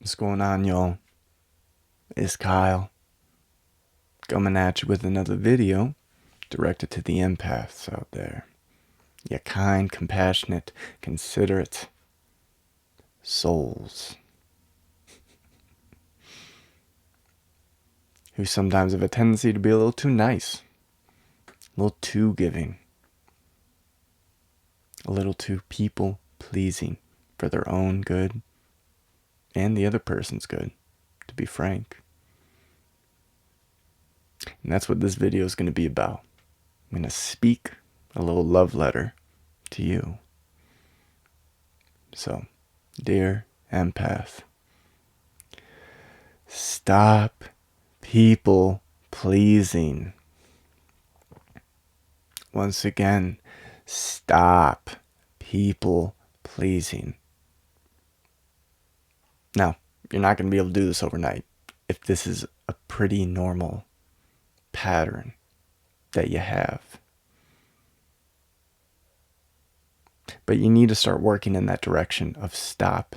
What's going on, y'all? It's Kyle coming at you with another video directed to the empaths out there. You kind, compassionate, considerate souls who sometimes have a tendency to be a little too nice, a little too giving, a little too people pleasing for their own good and the other person's good, to be frank. And that's what this video is going to be about. I'm going to speak a little love letter to you. So, dear empath, stop people pleasing. Once again, stop people pleasing. Now, you're not going to be able to do this overnight if this is a pretty normal pattern that you have. But you need to start working in that direction of stop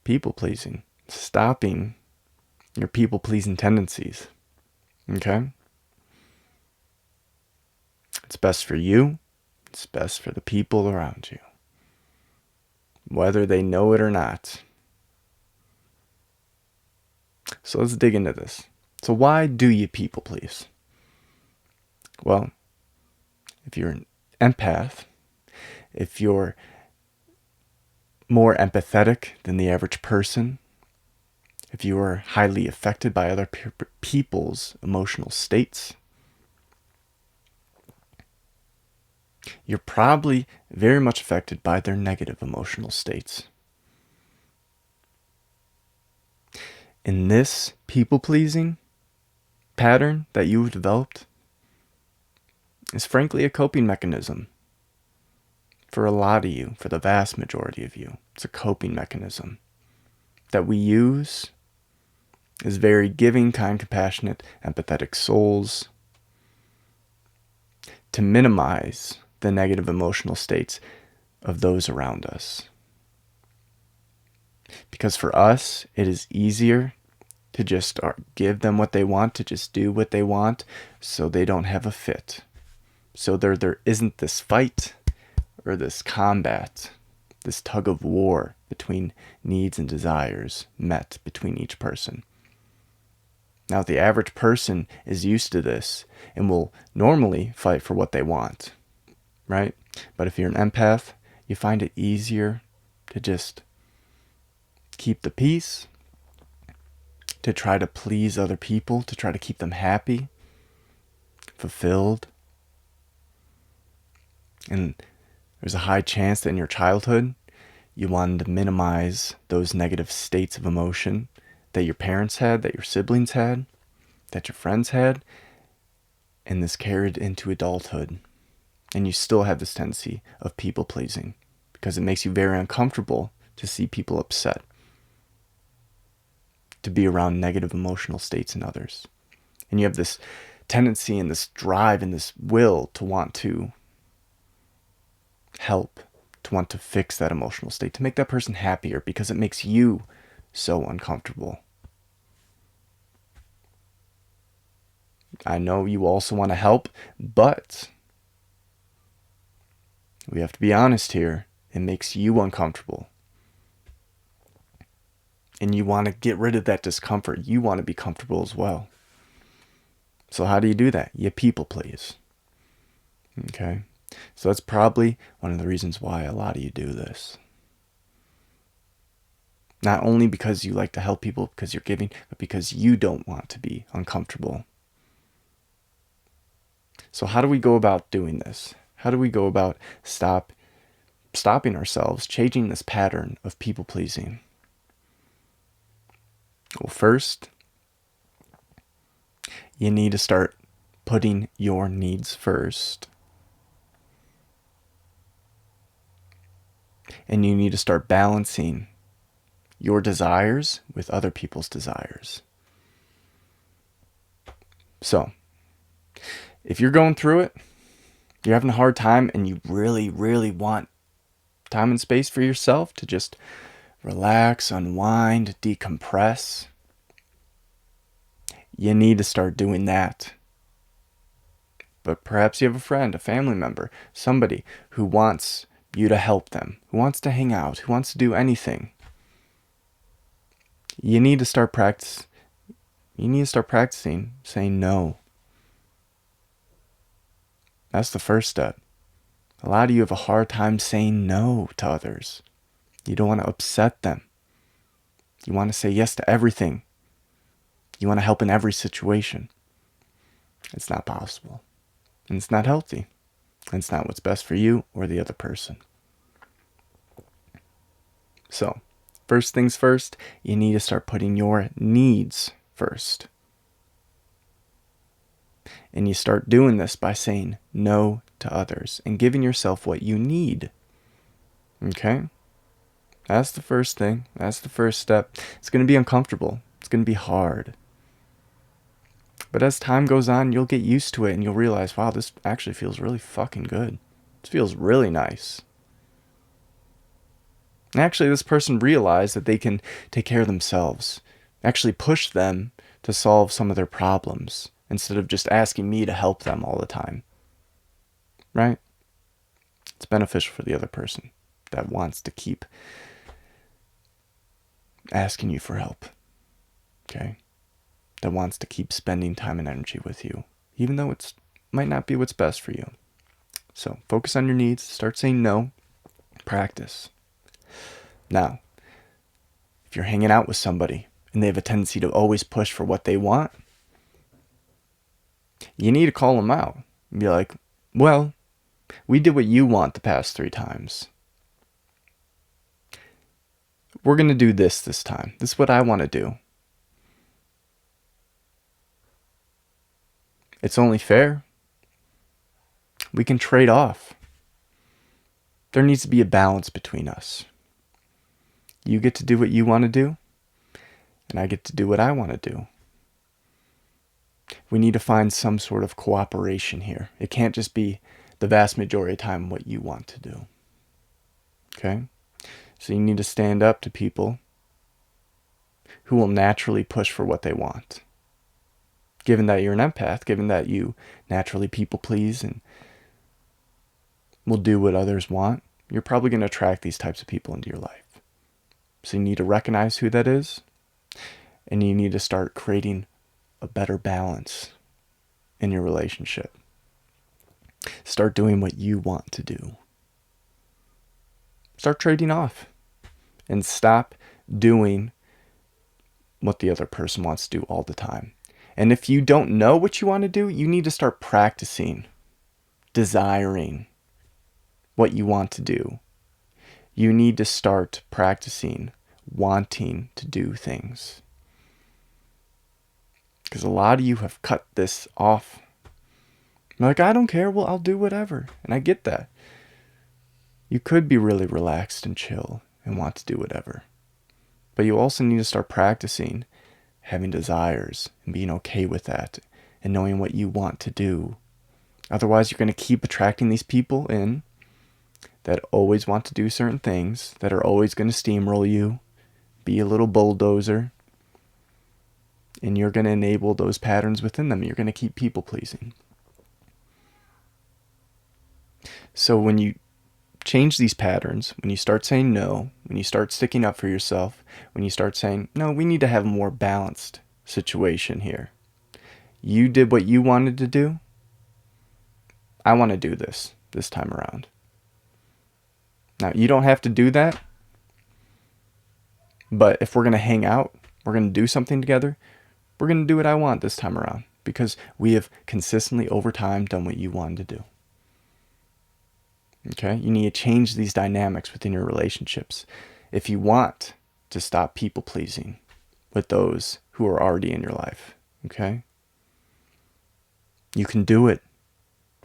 people pleasing, stopping your people pleasing tendencies. Okay? It's best for you, it's best for the people around you, whether they know it or not. So let's dig into this. So why do you people please? Well, if you're an empath, if you're more empathetic than the average person, if you are highly affected by other people's emotional states, you're probably very much affected by their negative emotional states. In this people-pleasing pattern that you've developed is frankly a coping mechanism. For a lot of you, for the vast majority of you, it's a coping mechanism that we use as very giving, kind, compassionate, empathetic souls to minimize the negative emotional states of those around us. Because for us, it is easier to just give them what they want, to just do what they want, so they don't have a fit. So there isn't this fight or this combat, this tug of war between needs and desires met between each person. Now, the average person is used to this and will normally fight for what they want, right? But if you're an empath, you find it easier to just keep the peace, to try to please other people, to try to keep them happy, fulfilled. And there's a high chance that in your childhood, you wanted to minimize those negative states of emotion that your parents had, that your siblings had, that your friends had, and this carried into adulthood. And you still have this tendency of people pleasing because it makes you very uncomfortable to see people upset, to be around negative emotional states in others. And you have this tendency and this drive and this will to want to help, to want to fix that emotional state, to make that person happier because it makes you so uncomfortable. I know you also want to help, but we have to be honest here. It makes you uncomfortable. And you want to get rid of that discomfort. You want to be comfortable as well. So how do you do that? You people please. Okay? So that's probably one of the reasons why a lot of you do this. Not only because you like to help people, because you're giving, but because you don't want to be uncomfortable. So how do we go about doing this? How do we go about stopping ourselves, changing this pattern of people pleasing? Well, first, you need to start putting your needs first. And you need to start balancing your desires with other people's desires. So, if you're going through it, you're having a hard time, and you really, really want time and space for yourself to just relax, unwind, decompress, you need to start doing that. But perhaps you have a friend, a family member, somebody who wants you to help them, who wants to hang out, who wants to do anything. You need to start practicing saying no. That's the first step. A lot of you have a hard time saying no to others. You don't want to upset them. You want to say yes to everything. You want to help in every situation. It's not possible. And it's not healthy. And it's not what's best for you or the other person. So, first things first, you need to start putting your needs first. And you start doing this by saying no to others and giving yourself what you need. Okay? That's the first thing. That's the first step. It's going to be uncomfortable. It's going to be hard. But as time goes on, you'll get used to it and you'll realize, wow, this actually feels really fucking good. This feels really nice. And actually, this person realized that they can take care of themselves. Actually push them to solve some of their problems instead of just asking me to help them all the time. Right? It's beneficial for the other person that wants to keep asking you for help. Okay? That wants to keep spending time and energy with you, even though it might not be what's best for you. So focus on your needs, start saying no, practice. Now, if you're hanging out with somebody and they have a tendency to always push for what they want, you need to call them out and be like, well, we did what you want the past 3 times. We're going to do this time. This is what I want to do. It's only fair. We can trade off. There needs to be a balance between us. You get to do what you want to do, and I get to do what I want to do. We need to find some sort of cooperation here. It can't just be the vast majority of the time what you want to do. Okay? So you need to stand up to people who will naturally push for what they want. Given that you're an empath, given that you naturally people please and will do what others want, you're probably going to attract these types of people into your life. So you need to recognize who that is, and you need to start creating a better balance in your relationship. Start doing what you want to do. Start trading off, and stop doing what the other person wants to do all the time. And if you don't know what you want to do, you need to start practicing, desiring what you want to do. You need to start practicing wanting to do things. Because a lot of you have cut this off. You're like, I don't care, well, I'll do whatever. And I get that. You could be really relaxed and chill and want to do whatever. But you also need to start practicing having desires and being okay with that and knowing what you want to do. Otherwise, you're going to keep attracting these people in that always want to do certain things, that are always going to steamroll you, be a little bulldozer, and you're going to enable those patterns within them. You're going to keep people pleasing. So when you change these patterns, when you start saying no, when you start sticking up for yourself, when you start saying, no, we need to have a more balanced situation here. You did what you wanted to do. I want to do this time around. Now, you don't have to do that, but if we're going to hang out, we're going to do something together, we're going to do what I want this time around, because we have consistently over time done what you wanted to do. Okay? You need to change these dynamics within your relationships if you want to stop people pleasing with those who are already in your life. Okay? You can do it.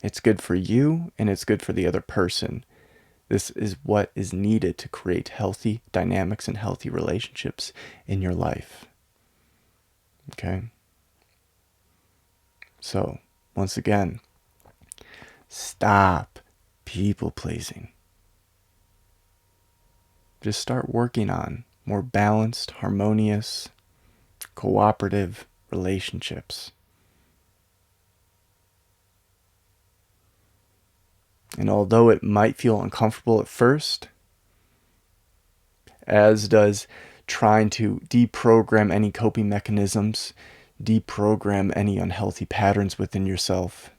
It's good for you and it's good for the other person. This is what is needed to create healthy dynamics and healthy relationships in your life. Okay? So, once again, stop people pleasing. Just start working on more balanced, harmonious, cooperative relationships. And although it might feel uncomfortable at first, as does trying to deprogram any coping mechanisms, deprogram any unhealthy patterns within yourself,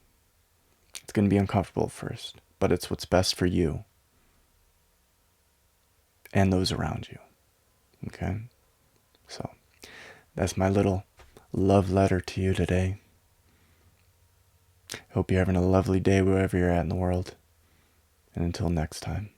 it's going to be uncomfortable at first, but it's what's best for you and those around you. Okay? So, that's my little love letter to you today. Hope you're having a lovely day wherever you're at in the world. And until next time.